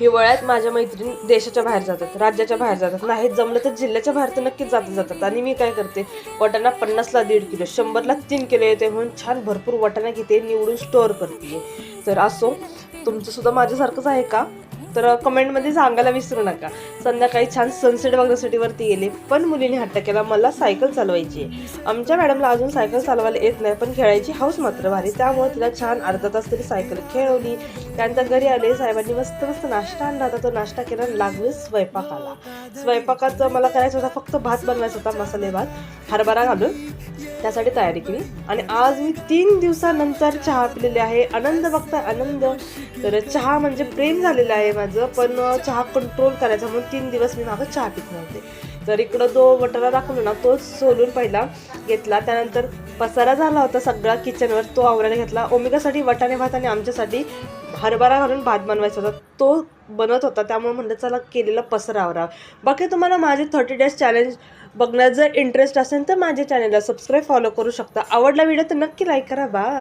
हिवाळ्यात माझ्या मैत्रिणी देशाच्या बाहेर जातात, राज्याच्या बाहेर जातात, नाही जमलं तर जिल्ह्याच्या बाहेर तर नक्कीच जातात. आणि मी काय करते, वाटाणा 50ला 1.5 किलो, 100ला 3 किलो येते म्हणून छान भरपूर वाटाणा घेते, निवडून स्टोअर करते. तर असो, तुमचं सुद्धा माझ्यासारखंच आहे का? तर कमेंटमध्ये सांगायला विसरू नका. संध्याकाळी छान सनसेट बघण्यासाठी वरती गेले, पण मुलीने हट्ट केला मला सायकल चालवायची आहे. आमच्या मॅडमला अजून सायकल चालवायला येत नाही, पण खेळायची हौस मात्र भारी, त्यामुळे तिला छान अर्धा तास तरी सायकल खेळवली. त्यानंतर घरी आले, साहेबांनी मस्त मस्त नाश्ता आणला होता, तो नाश्ता केला, लागले स्वयंपाकाला. स्वयंपाकात मला करायचा होता फक्त भात बनवायचा होता, मसाले भात हरभरा घालून, त्यासाठी तयारी केली. आणि आज मी 3 दिवसानंतर चहा पिलेली आहे. आनंद बघताय, आनंद. तर चहा म्हणजे प्रेम झालेलं आहे माझं, पण चहा कंट्रोल करायचा म्हणून 3 दिवस मी मागं चहा पित नव्हते. तर इकडं जो वटाणा दाखवला ना, तोच सोलून पहिला घेतला. त्यानंतर पसारा झाला होता सगळा किचनवर, तो आवरायला घेतला. ओमिकासाठी वटाणे भात आणि आमच्यासाठी हरभरा घालून भात बनवायचा होता, तो बनत होता, त्यामुळे म्हणलं चला केलेला पसारा आवरा. बाकी तुम्हाला माझे 30 डेज चॅलेंज बघण्यात जर इंटरेस्ट असेल तर माझ्या चॅनलला सबस्क्राईब फॉलो करू शकता. आवडला व्हिडिओ तर नक्की लाईक करा. बाय.